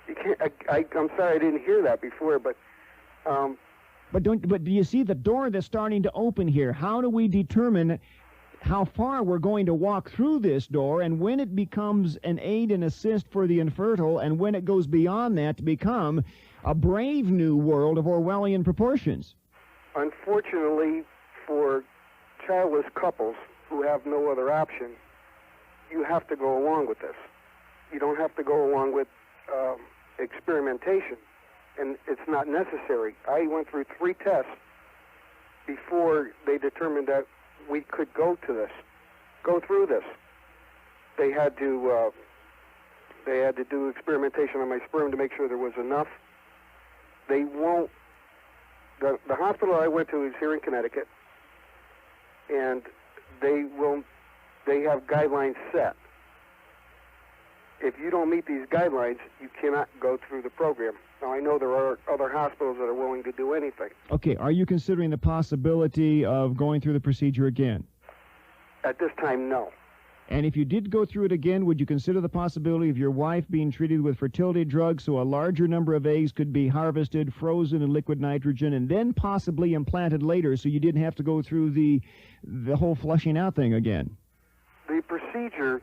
You can't. I'm sorry I didn't hear that before, but. But do you see the door that's starting to open here? How do we determine how far we're going to walk through this door, and when it becomes an aid and assist for the infertile, and when it goes beyond that to become a brave new world of Orwellian proportions? Unfortunately, for childless couples who have no other option, you have to go along with this. You don't have to go along with experimentation. And it's not necessary. I went through 3 tests before they determined that we could go through this. They had to do experimentation on my sperm to make sure there was enough. They won't. The hospital I went to is here in Connecticut, and they have guidelines set. If you don't meet these guidelines, you cannot go through the program. Now, I know there are other hospitals that are willing to do anything. Okay, are you considering the possibility of going through the procedure again? At this time, no. And if you did go through it again, would you consider the possibility of your wife being treated with fertility drugs so a larger number of eggs could be harvested, frozen in liquid nitrogen, and then possibly implanted later so you didn't have to go through the whole flushing out thing again? The procedure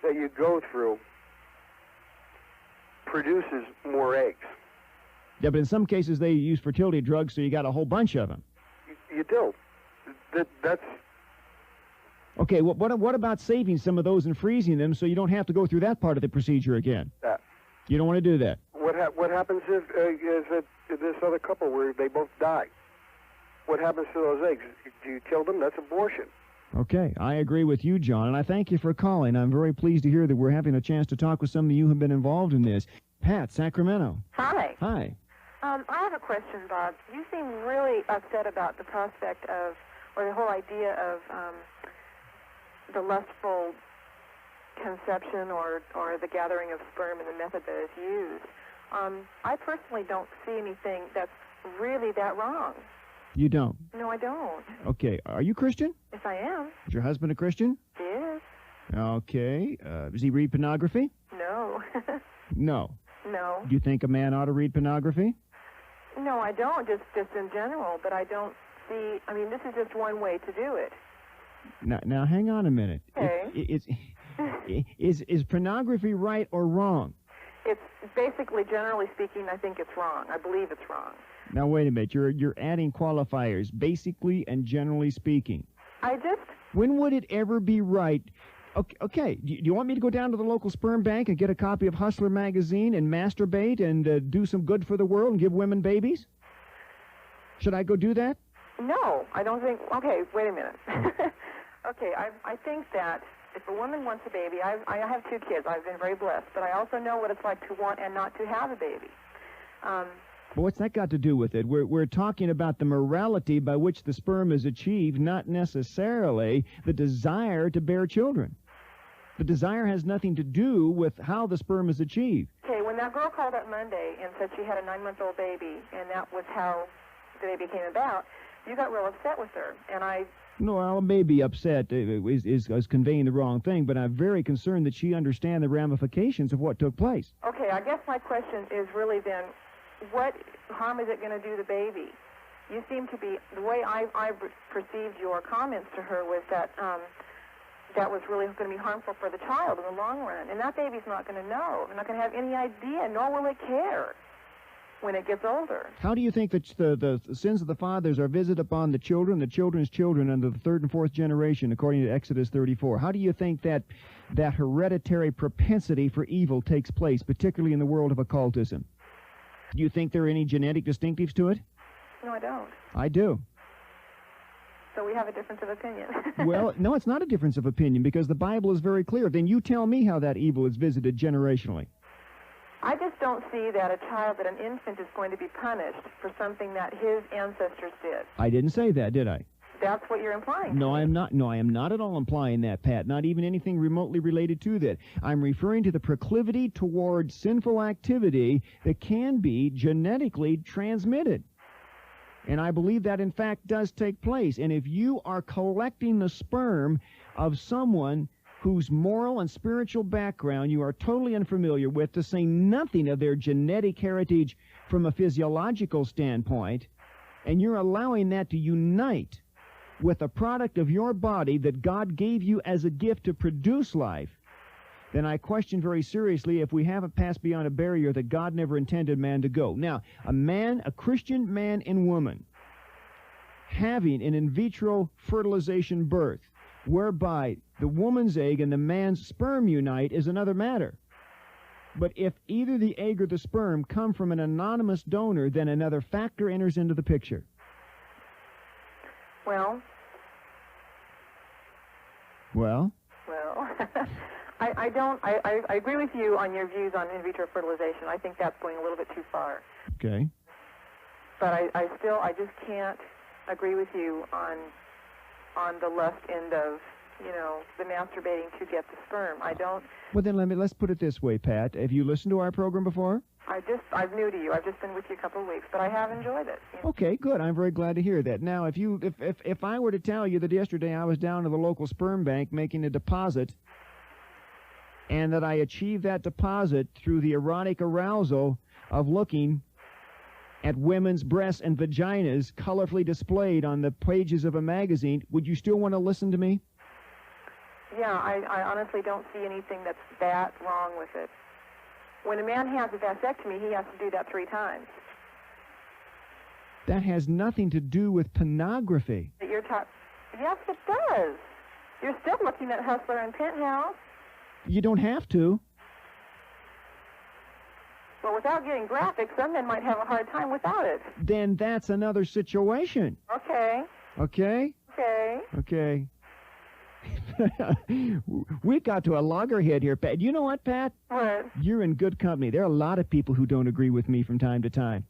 that you go through produces more eggs. Yeah, but in some cases they use fertility drugs, so you got a whole bunch of them. You do. That's... Okay, what about saving some of those and freezing them so you don't have to go through that part of the procedure again? You don't want to do that? What happens if this other couple where they both die? What happens to those eggs? Do you kill them? That's abortion. Okay, I agree with you, John, and I thank you for calling. I'm very pleased to hear that we're having a chance to talk with some of you who have been involved in this. Pat, Sacramento. Hi. Hi. I have a question, Bob. You seem really upset about the prospect of, or the whole idea of the lustful conception or the gathering of sperm and the method that is used. I personally don't see anything that's really that wrong. You don't? No, I don't. Okay. Are you Christian? Yes, I am. Is your husband a Christian? He is. Okay. Does he read pornography? No. No. No. Do you think a man ought to read pornography? No, I don't, just in general, but I don't see, I mean, this is just one way to do it. Now hang on a minute. Okay. Is pornography right or wrong? It's basically, generally speaking, I think it's wrong. I believe it's wrong. Now, wait a minute. You're adding qualifiers, basically and generally speaking. When would it ever be right? Okay. Do you want me to go down to the local sperm bank and get a copy of Hustler magazine and masturbate and do some good for the world and give women babies? Should I go do that? No, I don't think. Okay, wait a minute. Okay, I think that If a woman wants a baby, I have 2 kids. I've been very blessed, but I also know what it's like to want and not to have a baby. But what's that got to do with it? We're talking about the morality by which the sperm is achieved, not necessarily the desire to bear children. The desire has nothing to do with how the sperm is achieved. Okay, when that girl called up Monday and said she had a 9-month-old baby, and that was how the baby came about, you got real upset with her, and I... No, I may be upset is conveying the wrong thing, but I'm very concerned that she understands the ramifications of what took place. Okay, I guess my question is really then, what harm is it going to do the baby? You seem to be, the way I perceived your comments to her was that that was really going to be harmful for the child in the long run. And that baby's not going to know. They're not going to have any idea, nor will it care when it gets older. How do you think that the sins of the fathers are visited upon the children's children under the 3rd and 4th generation, according to Exodus 34? How do you think that hereditary propensity for evil takes place, particularly in the world of occultism? Do you think there are any genetic distinctives to it? No, I don't. I do. So we have a difference of opinion. Well, no, it's not a difference of opinion, because the Bible is very clear. Then you tell me how that evil is visited generationally. I just don't see that a child, that an infant is going to be punished for something that his ancestors did. I didn't say that, did I? That's what you're implying. No, I am not. No, I am not at all implying that, Pat. Not even anything remotely related to that. I'm referring to the proclivity toward sinful activity that can be genetically transmitted. And I believe that, in fact, does take place. And if you are collecting the sperm of someone whose moral and spiritual background you are totally unfamiliar with, to say nothing of their genetic heritage from a physiological standpoint, and you're allowing that to unite with a product of your body that God gave you as a gift to produce life, then I question very seriously if we haven't passed beyond a barrier that God never intended man to go. Now, a Christian man and woman, having an in vitro fertilization birth, whereby the woman's egg and the man's sperm unite, is another matter. But if either the egg or the sperm come from an anonymous donor, then another factor enters into the picture. Well, I agree with you on your views on in vitro fertilization. I think that's going a little bit too far. Okay. But I just can't agree with you on the lust end of, the masturbating to get the sperm. I don't. Well, then let's put it this way, Pat. Have you listened to our program before? I'm new to you. I've just been with you a couple of weeks, but I have enjoyed it. Okay, good. I'm very glad to hear that. Now, if I were to tell you that yesterday I was down to the local sperm bank making a deposit, and that I achieved that deposit through the erotic arousal of looking at women's breasts and vaginas colorfully displayed on the pages of a magazine, would you still want to listen to me? Yeah, I honestly don't see anything that's that wrong with it. When a man has a vasectomy, he has to do that 3 times. That has nothing to do with pornography. Yes, it does. You're still looking at Hustler and Penthouse. You don't have to. Well, without getting graphic, some men might have a hard time without it. Then that's another situation. Okay. Okay? Okay. Okay. We've got to a loggerhead here, Pat. You know what, Pat? What? You're in good company. There are a lot of people who don't agree with me from time to time.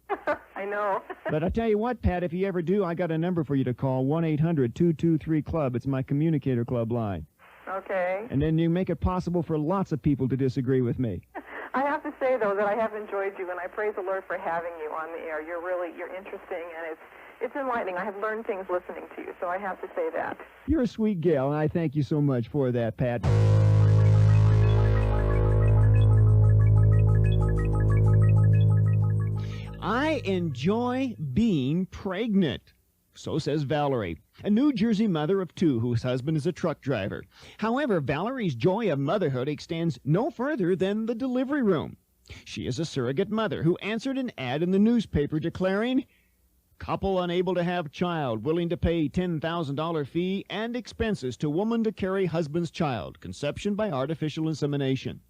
I know. But I'll tell you what, Pat, if you ever do, I got a number for you to call, 1-800-223-CLUB. It's my Communicator Club line. Okay. And then you make it possible for lots of people to disagree with me. I have to say, though, that I have enjoyed you, and I praise the Lord for having you on the air. You're interesting, and it's enlightening. I have learned things listening to you, so I have to say that. You're a sweet gal, and I thank you so much for that, Pat. I enjoy being pregnant. So says Valerie, a New Jersey mother of 2 whose husband is a truck driver. However, Valerie's joy of motherhood extends no further than the delivery room. She is a surrogate mother who answered an ad in the newspaper declaring, "Couple unable to have child, willing to pay $10,000 fee and expenses to woman to carry husband's child, conception by artificial insemination."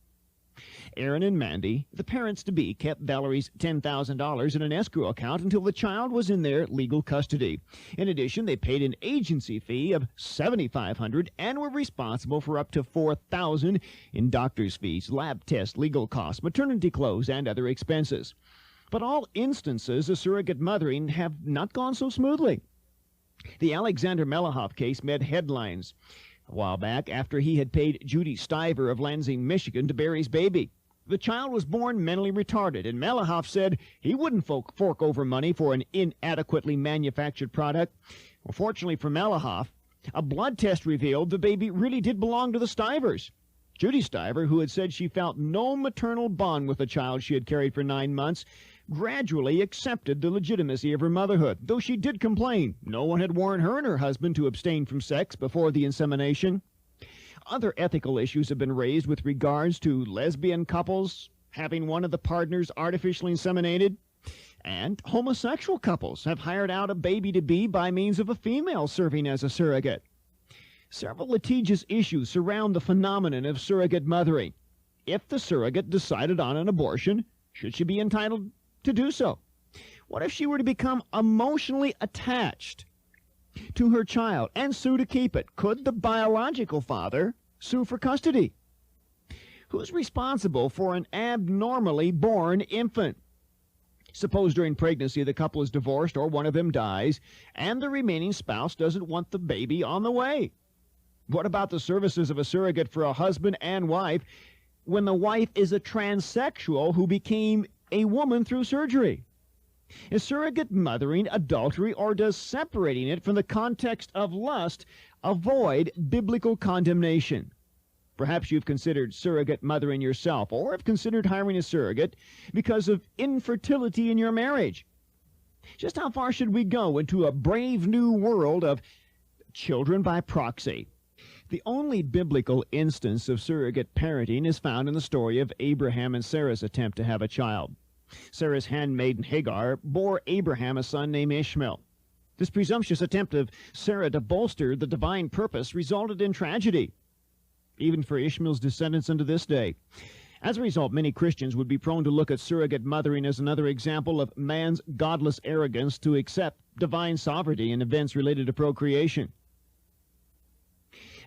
Aaron and Mandy, the parents-to-be, kept Valerie's $10,000 in an escrow account until the child was in their legal custody. In addition, they paid an agency fee of $7,500 and were responsible for up to $4,000 in doctor's fees, lab tests, legal costs, maternity clothes, and other expenses. But all instances of surrogate mothering have not gone so smoothly. The Alexander Melahoff case made headlines a while back after he had paid Judy Stiver of Lansing, Michigan, to bear his baby. The child was born mentally retarded, and Melahoff said he wouldn't fork over money for an inadequately manufactured product. Well, fortunately for Melahoff, a blood test revealed the baby really did belong to the Stivers. Judy Stiver, who had said she felt no maternal bond with the child she had carried for 9 months, gradually accepted the legitimacy of her motherhood, though she did complain no one had warned her and her husband to abstain from sex before the insemination. Other ethical issues have been raised with regards to lesbian couples having one of the partners artificially inseminated, and homosexual couples have hired out a baby-to-be by means of a female serving as a surrogate. Several litigious issues surround the phenomenon of surrogate mothering. If the surrogate decided on an abortion, should she be entitled to do so? What if she were to become emotionally attached to her child and sue to keep it? Could the biological father sue for custody? Who's responsible for an abnormally born infant? Suppose during pregnancy the couple is divorced or one of them dies and the remaining spouse doesn't want the baby on the way. What about the services of a surrogate for a husband and wife when the wife is a transsexual who became a woman through surgery? Is surrogate mothering adultery, or does separating it from the context of lust avoid biblical condemnation? Perhaps you've considered surrogate mothering yourself, or have considered hiring a surrogate because of infertility in your marriage. Just how far should we go into a brave new world of children by proxy? The only biblical instance of surrogate parenting is found in the story of Abraham and Sarah's attempt to have a child. Sarah's handmaiden Hagar bore Abraham a son named Ishmael. This presumptuous attempt of Sarah to bolster the divine purpose resulted in tragedy, even for Ishmael's descendants unto this day. As a result, many Christians would be prone to look at surrogate mothering as another example of man's godless arrogance to accept divine sovereignty in events related to procreation.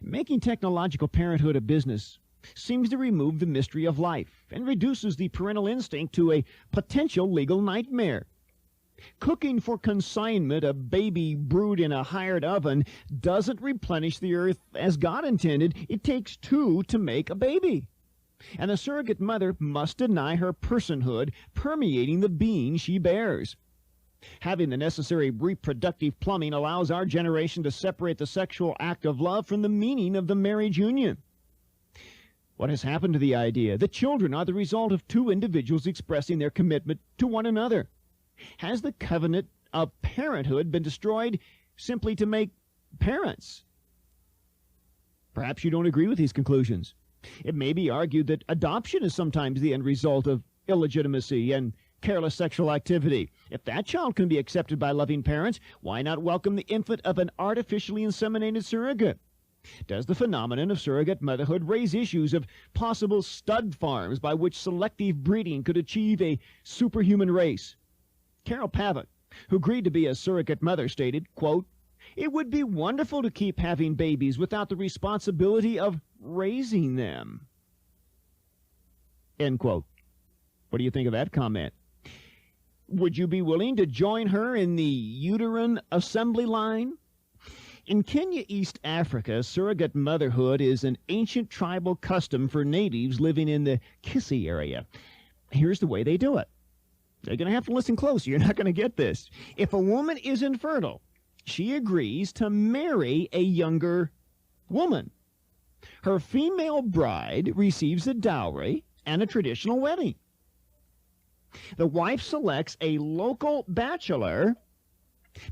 Making technological parenthood a business seems to remove the mystery of life and reduces the parental instinct to a potential legal nightmare. Cooking for consignment a baby brewed in a hired oven doesn't replenish the earth as God intended. It takes two to make a baby. And the surrogate mother must deny her personhood permeating the being she bears. Having the necessary reproductive plumbing allows our generation to separate the sexual act of love from the meaning of the marriage union. What has happened to the idea that children are the result of two individuals expressing their commitment to one another? Has the covenant of parenthood been destroyed simply to make parents? Perhaps you don't agree with these conclusions. It may be argued that adoption is sometimes the end result of illegitimacy and careless sexual activity. If that child can be accepted by loving parents, why not welcome the infant of an artificially inseminated surrogate? Does the phenomenon of surrogate motherhood raise issues of possible stud farms by which selective breeding could achieve a superhuman race? Carol Pavitt, who agreed to be a surrogate mother, stated, quote, "It would be wonderful to keep having babies without the responsibility of raising them." End quote. What do you think of that comment? Would you be willing to join her in the uterine assembly line? In Kenya, East Africa, surrogate motherhood is an ancient tribal custom for natives living in the Kisii area. Here's the way they do it. You're going to have to listen close. You're not going to get this. If a woman is infertile, she agrees to marry a younger woman. Her female bride receives a dowry and a traditional wedding. The wife selects a local bachelor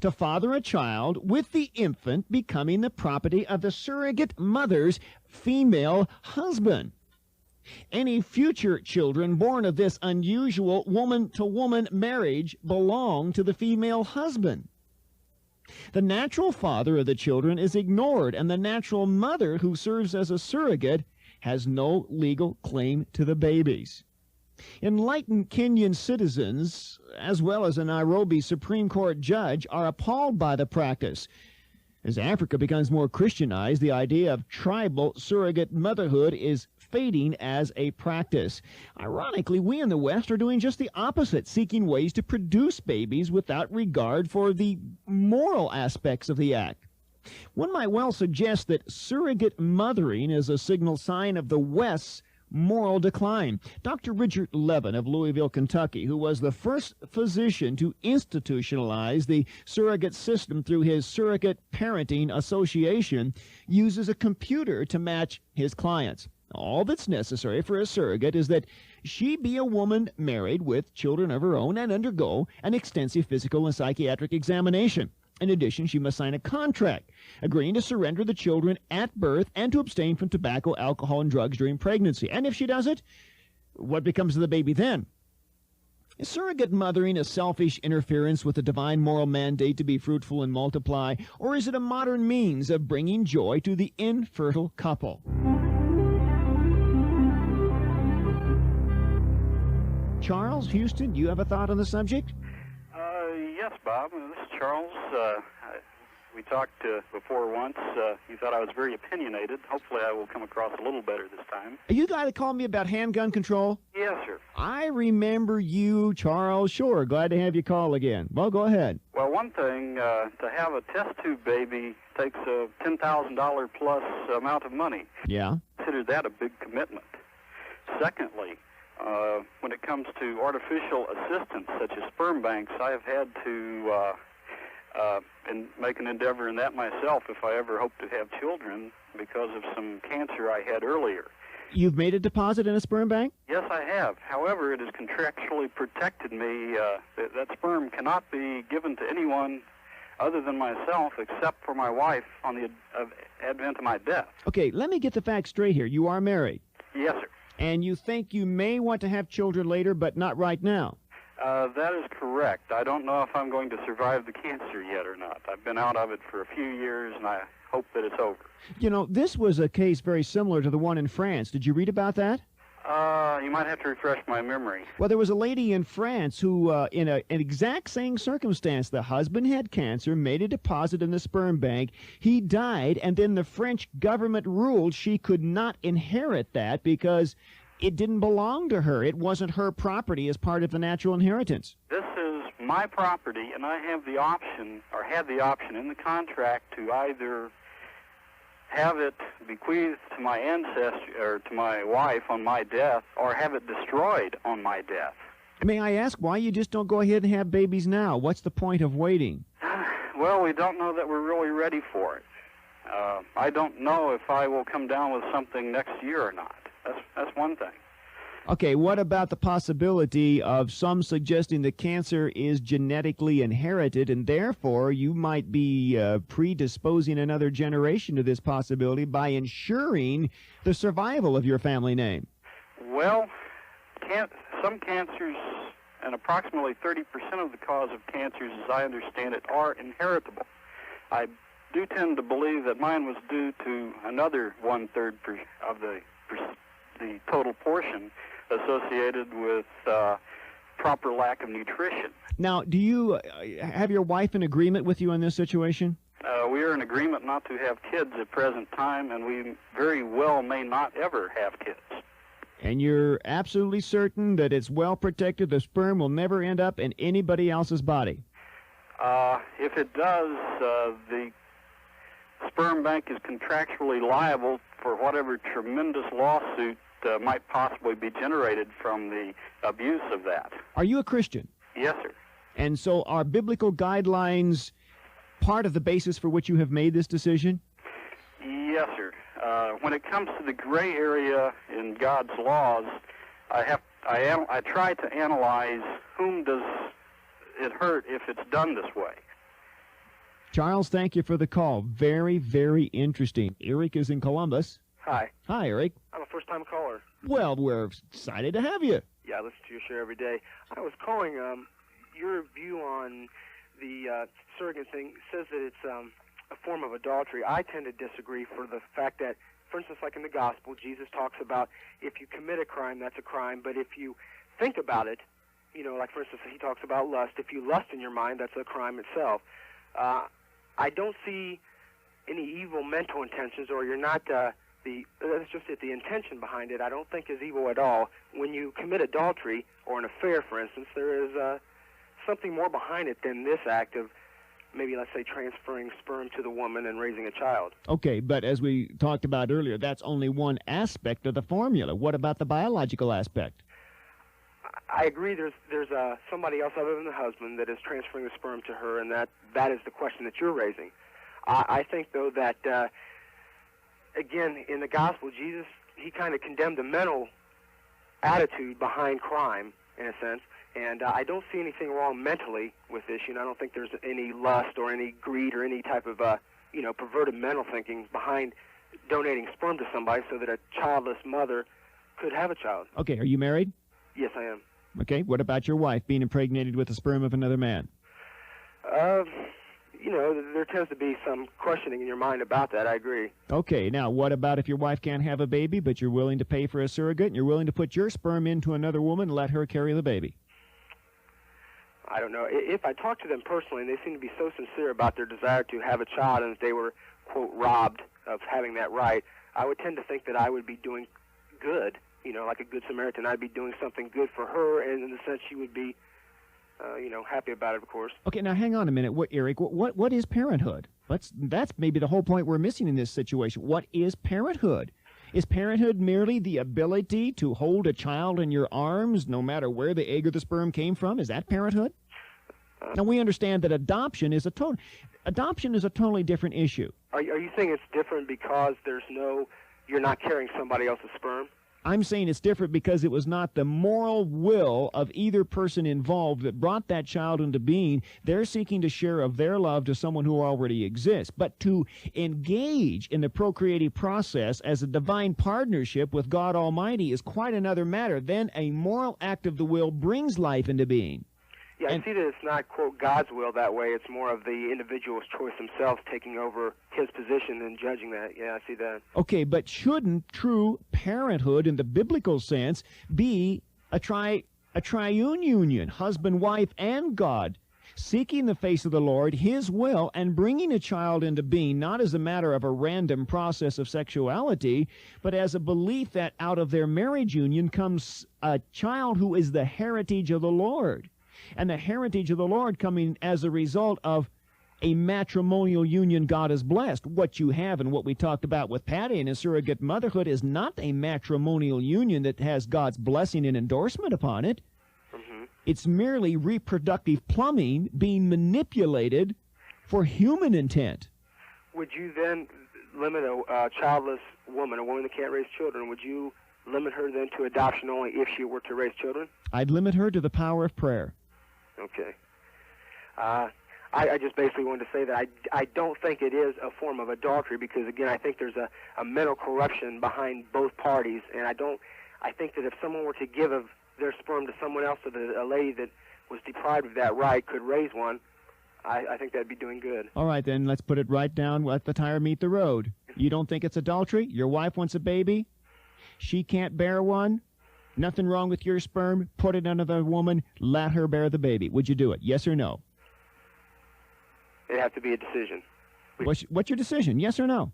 to father a child, with the infant becoming the property of the surrogate mother's female husband. Any future children born of this unusual woman-to-woman marriage belong to the female husband. The natural father of the children is ignored, and the natural mother, who serves as a surrogate, has no legal claim to the babies. Enlightened Kenyan citizens, as well as a Nairobi Supreme Court judge, are appalled by the practice. As Africa becomes more Christianized, the idea of tribal surrogate motherhood is fading as a practice. Ironically, we in the West are doing just the opposite, seeking ways to produce babies without regard for the moral aspects of the act. One might well suggest that surrogate mothering is a signal sign of the West's moral decline. Dr. Richard Levin of Louisville, Kentucky, who was the first physician to institutionalize the surrogate system through his Surrogate Parenting Association, uses a computer to match his clients. All that's necessary for a surrogate is that she be a woman married with children of her own and undergo an extensive physical and psychiatric examination. In addition, she must sign a contract agreeing to surrender the children at birth and to abstain from tobacco, alcohol, and drugs during pregnancy. And if she doesn't, what becomes of the baby then? Is surrogate mothering a selfish interference with the divine moral mandate to be fruitful and multiply, or is it a modern means of bringing joy to the infertile couple? Charles, Houston, do you have a thought on the subject? Yes, Bob. This is Charles. We talked before once. You thought I was very opinionated. Hopefully I will come across a little better this time. Are you the guy that called me about handgun control? Yes, sir. I remember you, Charles. Sure, glad to have you call again. Well, go ahead. Well, one thing, to have a test tube baby takes a $10,000 plus amount of money. Yeah. Consider that a big commitment. Secondly, when it comes to artificial assistance, such as sperm banks, I have had to and make an endeavor in that myself if I ever hope to have children because of some cancer I had earlier. You've made a deposit in a sperm bank? Yes, I have. However, it has contractually protected me. That sperm cannot be given to anyone other than myself except for my wife on the advent of my death. Okay, let me get the facts straight here. You are married. Yes, sir. And you think you may want to have children later, but not right now? That is correct. I don't know if I'm going to survive the cancer yet or not. I've been out of it for a few years, and I hope that it's over. You know, this was a case very similar to the one in France. Did you read about that? You might have to refresh my memory. Well, there was a lady in France who, in an exact same circumstance, the husband had cancer, made a deposit in the sperm bank, he died, and then the French government ruled she could not inherit that because it didn't belong to her. It wasn't her property as part of the natural inheritance. This is my property, and I have the option, or had the option in the contract, to either have it bequeathed to my ancestor or to my wife on my death, or have it destroyed on my death. May I ask why you just don't go ahead and have babies now? What's the point of waiting? Well, we don't know that we're really ready for it. I don't know if I will come down with something next year or not. That's one thing. Okay, what about the possibility of some suggesting that cancer is genetically inherited, and therefore you might be predisposing another generation to this possibility by ensuring the survival of your family name? Well, some cancers, and approximately 30% of the cause of cancers, as I understand it, are inheritable. I do tend to believe that mine was due to another one-third of the total portion associated with proper lack of nutrition. Now, do you have your wife in agreement with you in this situation? We are in agreement not to have kids at present time, and we very well may not ever have kids. And you're absolutely certain that it's well protected, the sperm will never end up in anybody else's body? If it does, the sperm bank is contractually liable for whatever tremendous lawsuit might possibly be generated from the abuse of that. Are you a Christian? Yes, sir. And so are biblical guidelines part of the basis for which you have made this decision? Yes, sir. When it comes to the gray area in God's laws, I try to analyze whom does it hurt if it's done this way. Charles, thank you for the call. Very, very interesting. Eric is in Columbus. Hi. Hi, Eric. I'm a first-time caller. Well, we're excited to have you. Yeah, I listen to your show every day. I was calling, your view on the surrogate thing says that it's a form of adultery. I tend to disagree for the fact that, for instance, like in the gospel, Jesus talks about if you commit a crime, that's a crime, but if you think about it, like for instance, he talks about lust. If you lust in your mind, that's a crime itself. I don't see any evil mental intentions, or you're not that's just it. The intention behind it, I don't think is evil at all. When you commit adultery or an affair, for instance, there is something more behind it than this act of maybe, let's say, transferring sperm to the woman and raising a child. Okay, but as we talked about earlier, that's only one aspect of the formula. What about the biological aspect? I agree. There's somebody else other than the husband that is transferring the sperm to her, and that is the question that you're raising. I think, though, that, again, in the gospel, Jesus, he kind of condemned the mental attitude behind crime, in a sense, and I don't see anything wrong mentally with this. I don't think there's any lust or any greed or any type of, perverted mental thinking behind donating sperm to somebody so that a childless mother could have a child. Okay, are you married? Yes, I am. Okay, what about your wife being impregnated with the sperm of another man? There tends to be some questioning in your mind about that. I agree. Okay, now what about if your wife can't have a baby, but you're willing to pay for a surrogate and you're willing to put your sperm into another woman and let her carry the baby? I don't know. If I talk to them personally, and they seem to be so sincere about their desire to have a child, and if they were, quote, robbed of having that right, I would tend to think that I would be doing good, like a good Samaritan. I'd be doing something good for her, and in the sense she would be, happy about it, of course. Okay, now hang on a minute, Eric. What is parenthood? That's maybe the whole point we're missing in this situation. What is parenthood? Is parenthood merely the ability to hold a child in your arms, no matter where the egg or the sperm came from? Is that parenthood? Now we understand that adoption is a totally different issue. Are you saying it's different because you're not carrying somebody else's sperm? I'm saying it's different because it was not the moral will of either person involved that brought that child into being. They're seeking to share of their love to someone who already exists. But to engage in the procreative process as a divine partnership with God Almighty is quite another matter. Then a moral act of the will brings life into being. Yeah, I see that it's not, quote, God's will that way. It's more of the individual's choice themselves taking over his position and judging that. Yeah, I see that. Okay, but shouldn't true parenthood in the biblical sense be a triune union, husband, wife, and God, seeking the face of the Lord, his will, and bringing a child into being, not as a matter of a random process of sexuality, but as a belief that out of their marriage union comes a child who is the heritage of the Lord? And the heritage of the Lord coming as a result of a matrimonial union God has blessed. What you have and what we talked about with Patty and his surrogate motherhood is not a matrimonial union that has God's blessing and endorsement upon it. Mm-hmm. It's merely reproductive plumbing being manipulated for human intent. Would you then limit a childless woman, a woman that can't raise children, would you limit her then to adoption only if she were to raise children? I'd limit her to the power of prayer. Okay. I just basically wanted to say that I don't think it is a form of adultery because, again, I think there's a mental corruption behind both parties, and I think that if someone were to give of their sperm to someone else so that a lady that was deprived of that right could raise one, I think that'd be doing good. All right, then, let's put it right down, let the tire meet the road. You don't think it's adultery? Your wife wants a baby? She can't bear one? Nothing wrong with your sperm, put it under the woman, let her bear the baby. Would you do it, yes or no? It'd have to be a decision. What's your decision, yes or no?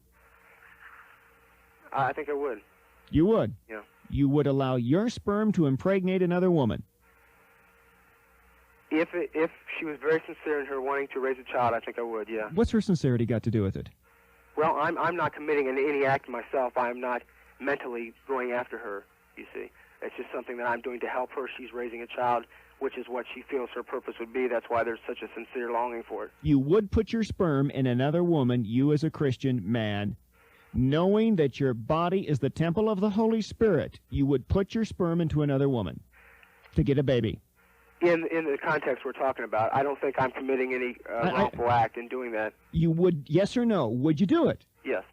I think I would. You would? Yeah. You would allow your sperm to impregnate another woman? If she was very sincere in her wanting to raise a child, I think I would, yeah. What's her sincerity got to do with it? Well, I'm not committing any act myself. I'm not mentally going after her, you see. It's just something that I'm doing to help her. She's raising a child, which is what she feels her purpose would be. That's why there's such a sincere longing for it. You would put your sperm in another woman, you as a Christian man, knowing that your body is the temple of the Holy Spirit. You would put your sperm into another woman to get a baby. In the context we're talking about, I don't think I'm committing any wrongful act in doing that. You would, yes or no? Would you do it? Yes.